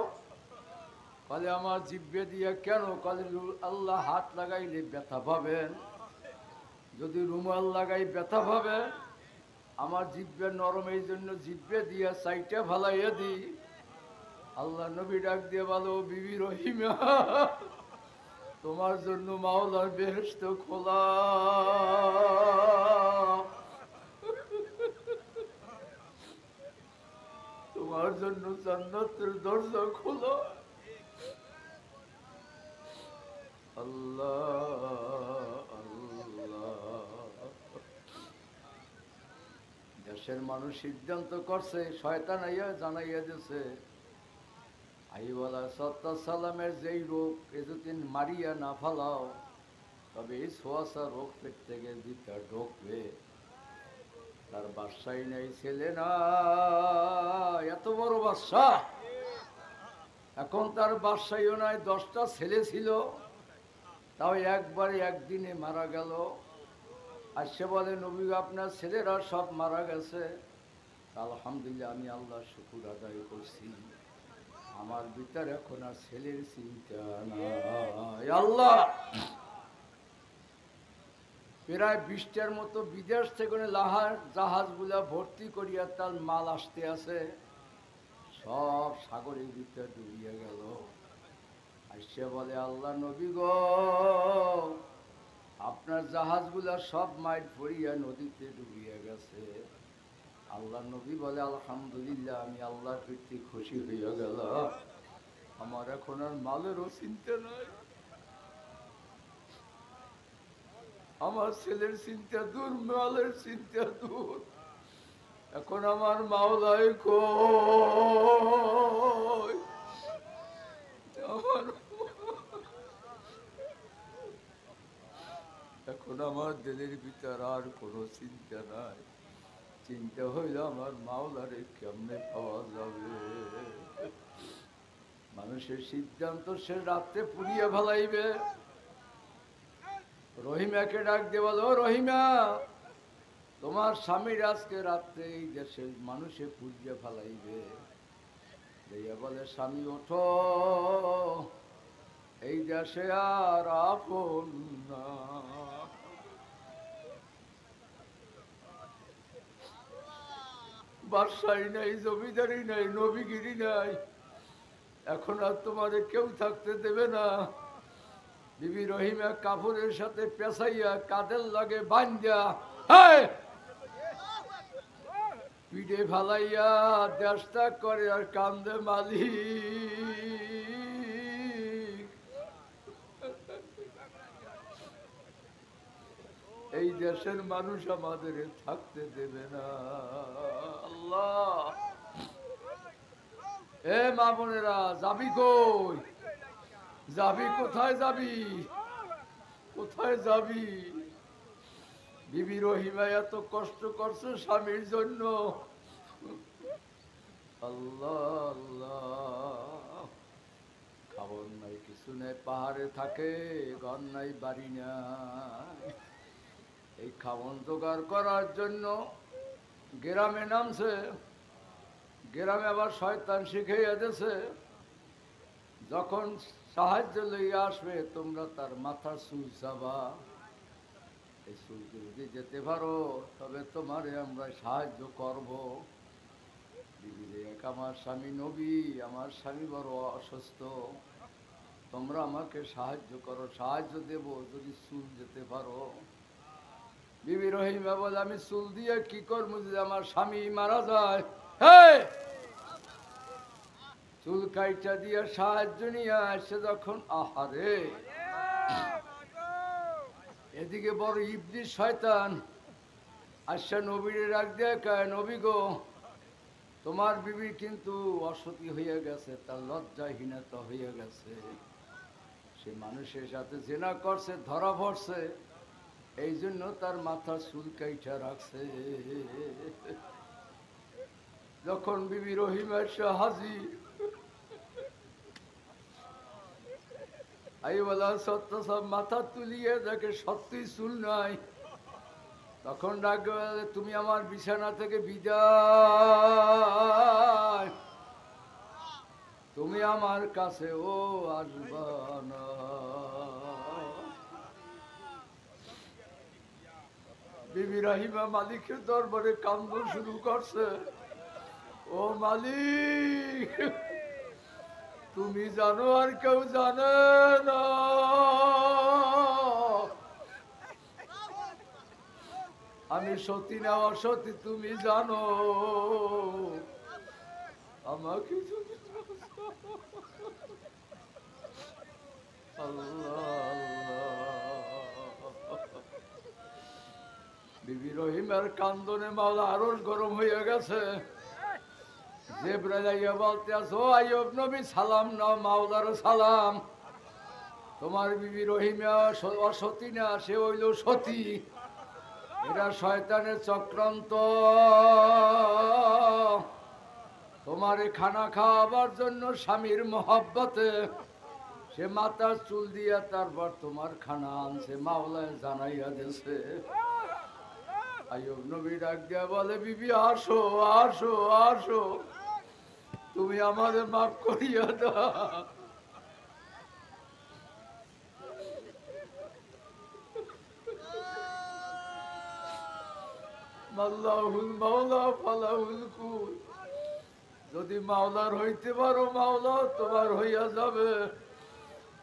বলে, আমার জিব্বে দিয়া। কেন? বলে, আল্লাহ হাত লাগাইলে ব্যথা পাবেন, যদি রুমাল লাগাই ব্যথা পাবেন। আমার জিব্বে নরম, এই জন্য জিব্বে দিয়া সাইটে ফালাইয়া দি। আল্লাহ নবী ডাক দিয়ে বলো, বিবি রহিমা, তোমার জন্য মাওলার বেহেশত খোলা, তোমার জন্য জান্নাতের দরজা খোলা। আল্লাহ আল্লাহ। দেশের মানুষ সিদ্ধান্ত করছে, শয়তান আইয়া জানাইয়া দিছে আইয়ুব আলাইহিস সালামের যেই রোগ, এ যদি মারিয়া না ফালাও তবে এই ছোঁয়াশা রোগ পেট থেকে ভিতর ঢুকবে। তার বাদশাই নাই, ছেলে না, এত বড় বাদশা। এখন তার বাদশাইও নাই, 10টা ছেলে ছিল, তাও একবারে একদিনে মারা গেল। আর সে বলে, নবী আপনার ছেলেরা সব মারা গেছে। আলহামদুলিল্লাহ, আমি আল্লাহর শুকর আদায় করছি, আমার ভিতর এখন আর ছেলের চিন্তা নাই। আল্লাহ প্রায় 20টার মতো বিদেশ থেকে জাহাজগুলা ভর্তি করিয়া তার মাল আসতে আছে, সব সাগরের ভিতরে ডুবিয়ে গেল। আর সে বলে, আল্লাহ নবী গো, আপনার জাহাজগুলা সব মাইট পড়িয়া নদীতে ডুবিয়ে গেছে। আল্লাহ নবী বলে, আলহামদুলিল্লাহ, আমি আল্লাহর প্রতি খুশি হইয়া গেল, আমার এখন আর মালেরও চিন্তা নাই, আমার ছেলের চিন্তা দূর, মালের চিন্তা দূর, এখন আমার মাওলাই কই, এখন আমার দিলের ভিতর আর কোনো চিন্তা নাই। চিন্তা হইল আমার মাওলারে কেমনে পাওয়া যাবে। মানুষের সিদ্ধান্ত সে রাত্রে পুড়িয়ে ফেলাইবে। রহিমাকে ডাক দিয়ে বলো, রহিমা, তোমার স্বামীর আজকে রাত্রে এই দেশের মানুষে পুড়িয়ে ফেলাইবে। বলে, স্বামী ওঠো, এই দেশে আর আপন না। বাদশাহী নাই, জমিদারি নাই, নবীগিরি নাই, এখন আর তোমারে কেউ থাকতে দেবে না। বিবি রহিমা কাপড়ের সাথে পেঁচাইয়া কাদের লাগে বান্ধা পিঠে ফালাইয়া দেশটা করে আর কান্দে, মালিক, এই দেশের মানুষ আমাদের থাকতে দেবে না। আল্লাহ, এ মা বোনেরা, যাবি কই? যাবি কোথায়? যাবি কোথায়? যাবি? বিবি রহিমা এত কষ্ট করছে স্বামীর জন্য। আল্লাহ আল্লাহ, খাবার নাই, কিছু নেই, পাহাড়ে থাকে, ঘর নাই, বাড়ি নাই। এই খাবার জোগাড় করার জন্য গ্রামে নামছে। গ্রামে আবার শয়তান শিখাইয়া দিয়েছে, যখন সাহায্য লইয়া আসবে তোমরা তার মাথার চুল চাবা, এই চুলকে যদি যেতে পারো তবে তোমারে আমরা সাহায্য করব। বিবিদেখ, আমার স্বামী নবী, আমার স্বামী বড় অসুস্থ, তোমরা আমাকে সাহায্য করো, সাহায্য দেব যদি চুল যেতে পারো। বিবি রহিমা বলে, আমি চুল দিয়ে কি করবো যদি আমার স্বামী মারা যায়? চুল কাইটা দিয়ে সাহায্য নিয়ে আসে যখন, আহারে, এদিকে বড় ইবলিস শয়তান আসছে নবীরে ডাক দিয়ে কয়, নবী গো, তোমার বিবি কিন্তু অসতী হয়ে গেছে, তার লজ্জাহীনতা হয়ে গেছে, সে মানুষের সাথে জেনা করছে, ধরা পড়ছে, এই জন্য তার মাথা চুল কাইটা রাখছে। যখন বিবি রহিমা এসে হাজির, আই বলা সত্য সব মাথা তুলিয়ে দেখে সত্যি চুল নাই। তখন ডাকবে, তুমি আমার বিছানা থেকে বিদায়, তুমি আমার কাছে ও আসবা না। বিবি রহিমা মালিকের দরবারে কান্দ শুরু করছে, ও মালিক, তুমি জানো আর কেউ জানে না, আমি সতী না অসতী তুমি জানো, আমাকে তুমি বিবি রহিমের কান্দনে মাওলা আরো গরম হয়ে গেছে। জিবরাইল আইয়া বলতে আছো, আইয়ুব নবী সালাম নাও, মাওলার সালাম। তোমার বিবি রহিমা অসতী না, সে হইল সতী। এটা শয়তানের চক্রান্ত। তোমারে খানা খাওয়াবার জন্য স্বামীর মহব্বতে সে মাথার চুল দিয়া তারপর তোমার খানা আনছে, মাওলায় জানাইয়া দিয়েছে। আইয়ুব নবী ডাক দিয়া বলে, বিবি আসো আসো আসো, তুমি আমাদের মাফ করিয়া দাও। মাল্লাহুল মাওলা ফালাহুল কুল। যদি মাওলার হইতে পারো মাওলা তোমার হইয়া যাবে।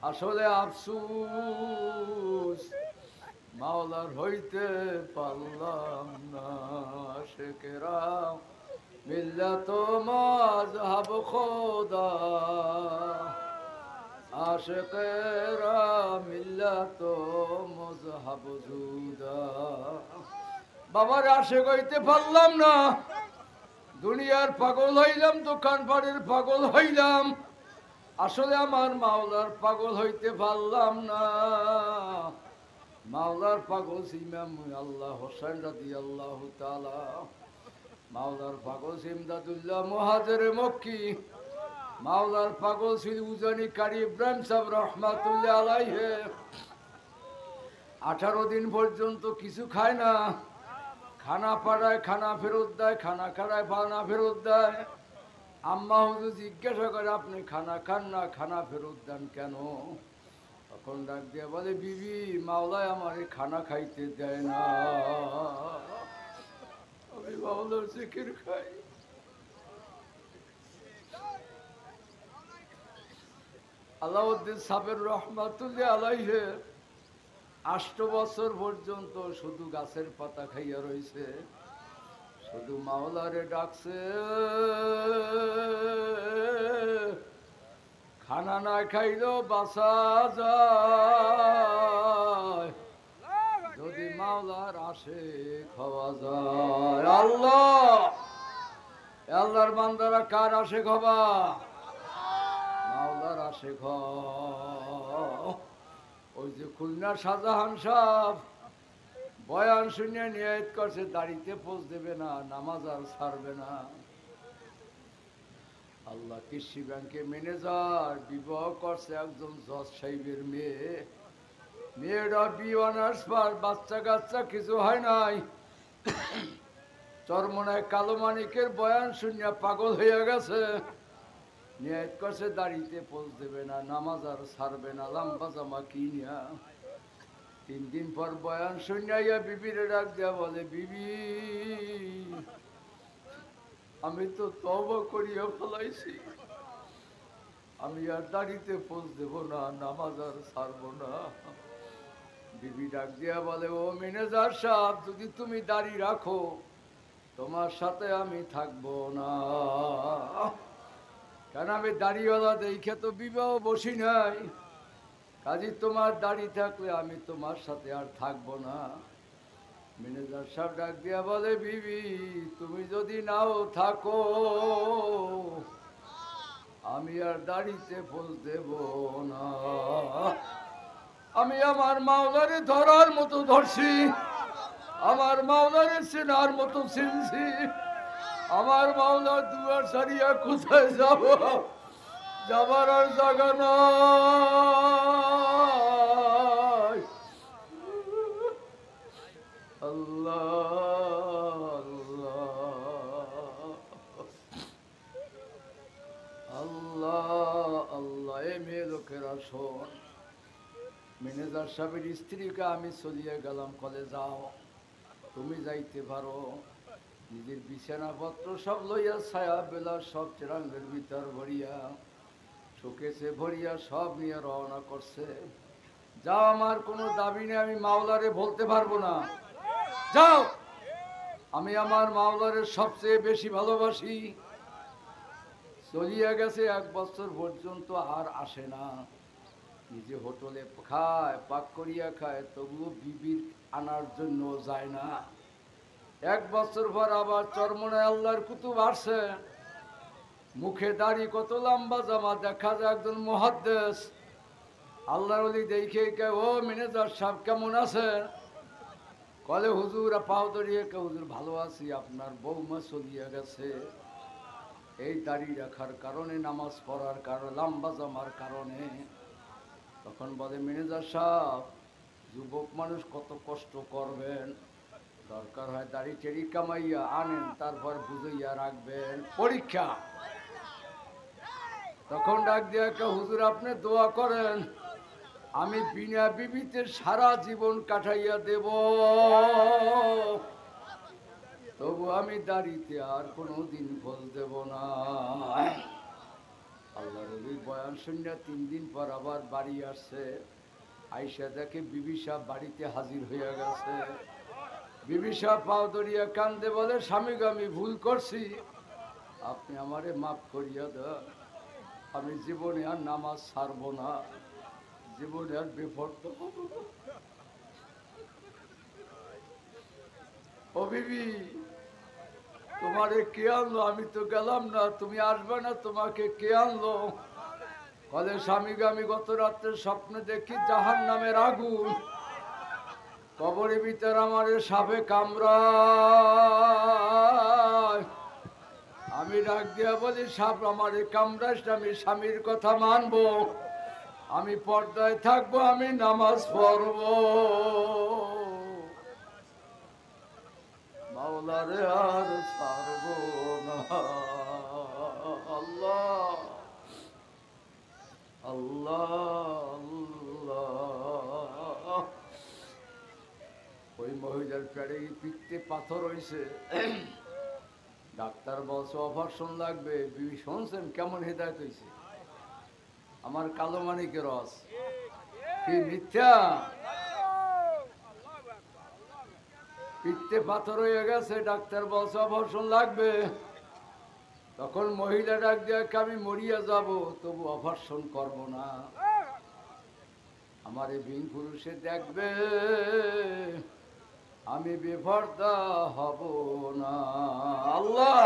আসলে আফসুস, মাওলার হইতে পারলাম না। শেখেরা মিল্লাত মাযহাব খোদা, আশিকেরা মিল্লাত মাযহাব জুদা। বাবার আশিক হইতে পারলাম না, দুনিয়ার পাগল হইলাম, দোকান পাড়ের পাগল হইলাম। আসলে আমার মাওলার পাগল হইতে পারলাম না। মাওলার পাগল ইমাম আল্লাহ হোসেন রাদিয়াল্লাহু তাআলা, মাওলার পাগল ইমদাদুল্লাহ মুহাজিরে মক্কি, মাওলার পাগল ছিল উজানি কারি ইব্রাহিম সাহেব রহমাতুল্লাহ আলাইহি। 18 দিন পর্যন্ত কিছু খায় না, খানা পাড়ায় খানা ফেরত দেয়, খানা খাড়ায় খানা ফেরত দেয়। আম্মা হুজুর জিজ্ঞাসা করে, আপনি খানা খান না, খানা ফেরত দেন কেন? তখন ডাক দিয়ে বলে, বিবি মাওলায় আমারে খানা খাইতে দেয় না, আমি মাওলার জিকির খাই। আলাউদ্দিন সাবের রহমাতুল্লাহ আলাইহি 8 বছর পর্যন্ত শুধু গাছের পাতা খাইয়া রয়েছে, শুধু মাওলারে ডাকছে। খানা না খাইলেও বাঁচা যায়, যদি মাওলার আসে খাওয়া যায়। আল্লাহ, আল্লাহর বান্দারা কার আসে খাবা? মাওলার আসে খ। ওই যে খুলনা শাহজাহান সাহেব বয়ান শুনে নিয়ত করছে, দাড়িতে পোজ দেবে না, নামাজ আর ছাড়বে না। আল্লাহ কৃষি ব্যাংকে ম্যানেজার, বিবাহ করছে একজন জজ সাহেবের মেয়ে। মেয়েরা B.Honours পাস, বাচ্চা কাচ্চা কিছু হয় নাই। চরমনায় কালো মানিকের বয়ান শুনিয়া পাগল হয়ে গেছে। নিয়ত করছে দাড়িতে পোজ দেবে না, নামাজ আর ছাড়বে না, লম্বা জামা কিনিয়া। 3 দিন পর বয়ান শুনিয়া বিবিরে ডাক দেয়া বলে, বিবি আমি তো তওবা করিয়া ফেলাইছি, আমি আর দাড়িতে পোজ দেব না, নামাজ আর ছাড়বো না। বিবি ডাক দিয়া বলে, ও ম্যানেজার সাহেব, যদি তুমি দাড়ি রাখো তোমার সাথে আমি থাকবো না। কেন, আমি দাড়িওয়ালা দেখে তো বিবাহ বসি নাই, কাজী তোমার দাড়ি থাকলে আমি তোমার সাথে আর থাকবো না। ম্যানেজার সাহেব ডাক দিয়া বলে, বিবি তুমি যদি নাও থাকো আমি আর দাড়িতে পোজ দেব না। আমি আমার মাওলারে ধরার মতো ধরছি, আমার মাওলারে চেনার মতো চিনছি। আমার মাওলার দুয়ার ছাড়িয়া কোথায় যাব? যাবার আর জায়গা নাই। আল্লাহ আল্লাহ আল্লাহ। এ মেয়ে লোকেরা শোন, ম্যানেজার সাহেবের স্ত্রীকে আমি চলিয়ে গেলাম, কলে যাও, তুমি যাইতে পারো। নিজের বিছানাপত্র সব লইয়া, ছায়া বেলা সব চেরাঙ্গের ভিতর ভরিয়া, শোকেছে ভরিয়া সব নিয়ে রওনা করছে। যাও, আমার কোনো দাবি নেই, আমি মাওলারে বলতে পারবো না। যাও, আমি আমার মাওলারে সবচেয়ে বেশি ভালোবাসি। চলিয়া গেছে, 1 বছর পর্যন্ত আর আসে না। নিজে হোটেলে খায়, পাক করিয়া খায়, তবুও বিবির আনার জন্য যায় না। 1 বছর পর আবার চরমনায় আল্লাহর কুতুব আসছে, মুখে দাড়ি, কত লম্বা জামা, দেখা যায় একজন মুহাদ্দিস। আল্লাহর ওলি দেখে কে, ও ম্যানেজার সাহেব কেমন আছেন? কলে হুজুর পাও ধরিয়ে কে, হুজুর ভালো আছি, আপনার বৌমা চলিয়া গেছে। এই দাড়ি রাখার কারণে, নামাজ পড়ার কারণে, লম্বা জামার কারণে। তখন বলে, ম্যানেজার সাহেব, যুবক মানুষ কত কষ্ট করবেন, দরকার হয় দাড়ি টেড়ি কামাইয়া আনেন, তারপর বুঝাইয়া রাখবেন, পরীক্ষা। তখন ডাক দিয়ে একটা, হুজুর আপনি দোয়া করেন, আমি বিনা বিবিতে সারা জীবন কাটাইয়া দেব, তবু আমি দাড়িতে আর কোনোদিন ফল দেব না। আল্লাহ রবির বয়ান শুনিয়া 3 দিন পর আবার বাড়ি আসছে। আইসা দেখে বিবি সাহেব বাড়িতে হাজির হইয়া গেছে। বিবি সাহেব পাও ধরিয়া কান্দে, বলে, স্বামী গো, আমি ভুল করছি, আপনি আমারে মাফ করিয়া দেন, আমি জীবনে আর নামাজ ছাড়ব না, জীবনে আর বেপরদ হব না। ও বিবি, তোমারে কে আনলো? আমি তো গেলাম না, তুমি আসবে না, তোমাকে কে আনলো? বলে, স্বামী গো, আমি গত রাত্রে স্বপ্নে দেখি জাহান্নামের আগুন, কবরের ভিতর আমারে সাপে কামড়ায়। আমি ডাক দিয়া বলি, সাপ আমারে কামড়াস, আমি স্বামীর কথা মানবো, আমি পর্দায় থাকবো, আমি নামাজ পড়ব, মাওলারে আর ছাড়ব না। আল্লাহ আল্লাহ আল্লাহ। ওই মহিলার পেটে পিঠতে পাথর হয়েছে, ডাক্তার বলছে অপারেশন লাগবে। বিবি শুনছেন কেমন হেদায়েত হয়েছে? আমার কালো মানিকের রস কি মিথ্যা? পিঠতে পাথর হয়ে গেছে, ডাক্তার বলছে অপারেশন লাগবে। তখন মহিলা ডাক দিয়ে, আমি মরিয়া যাব, তবু অপারেশন করব না, আমার এই বিন পুরুষে দেখবে, আমি বেপরদা হব না। আল্লাহ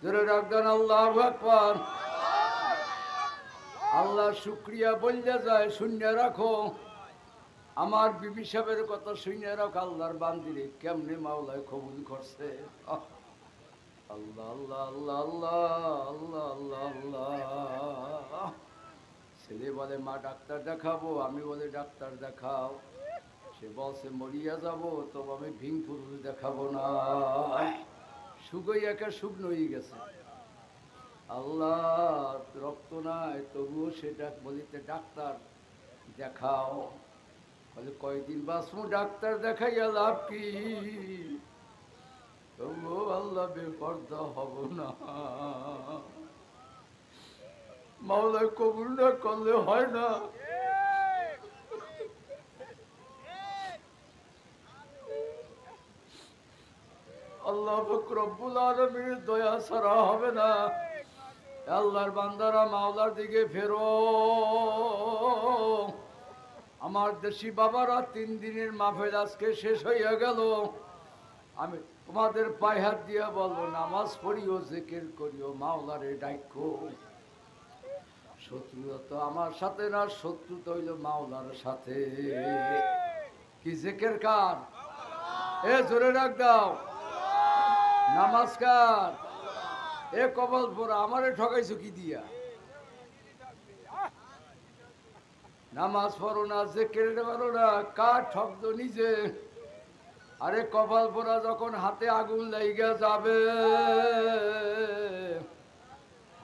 জোরে ডাক দেন, আল্লাহু আকবার। আল্লাহ শুকরিয়া বললে যায়, শূন্য রাখো, আমার বিবি সাহেবের কথা শূন্য রাখো। আল্লাহর বান্দিরে কেমনে মাওলায় কবুল করছে। আল্লাহ আল্লাহ আল্লাহ আল্লাহ আল্লাহ আল্লাহ আল্লাহ। ছেলে বলে, মা ডাক্তার দেখাবো, আমি বলে ডাক্তার দেখাও। সে বলছে মরিয়া যাব, তবু আমি ভিং পুরুষ দেখাবো না। শুকোই একা শুকনো হয়ে গেছে, আল্লাহ রক্ত নাই, তবুও সেটা বলিতে ডাক্তার দেখাও। বলে, কয়দিন বাঁচবো, ডাক্তার দেখাইয়া লাভ কি, তবুও আল্লাহ বেপরদা হব না। মাওলা কবুল না করলে হয় না। আল্লাহ রব্বুল আলামিনের দয়া ছাড়া হবে না। আল্লাহর বান্দারা মাওলার দিকে ফেরো। আমার দেশি বাবারা 3 দিনের মাহফিল আজকে শেষ হইয়া গেল। আমি তোমাদের পায়ে হাত দিয়া বলবো, নামাজ পড়িও, জিকির করিও, মাওলারে ডাকো। শত্রুতা তো আমার সাথে না, শত্রু তো হইল মাওলার সাথে। কি জেকের কার? এ জোরে ডাক দাও। নামাজ কার? এ কবল পোড়া, আমারে ঠকাইছো কি দিয়া? নামাজ পড়ো না, জেকের পারো না, কার ঠকতো নিজে। আরে কপাল পোড়া, যখন হাতে আগুন লাইগা যাবে,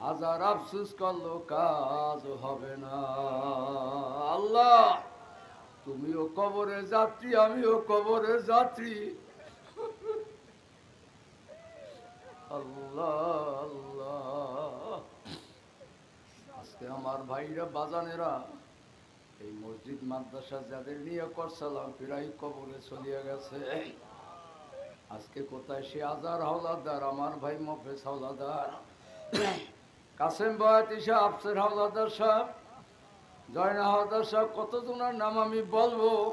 হাজার আফসুস করলো কাজ হবে না। আল্লাহ, তুমিও কবরের যাত্রী, আমিও কবরের যাত্রী। আল্লাহ আল্লাহ। আজকে আমার ভাইরা বাজানেরা এই মসজিদ মাদ্রাসা যাদের নিয়ে করছিলাম, প্রায় কবরে চলিয়া গেছে। আজকে কোথায় সে আজার হাওলাদার, আমার ভাই মফেজ হাওলাদার, কাসেম বয়াতি সাহেব, আফসের হাওলাদার সাহেব, জয়না হাওলাদার সাহেব, কতজনের নাম আমি বলবো।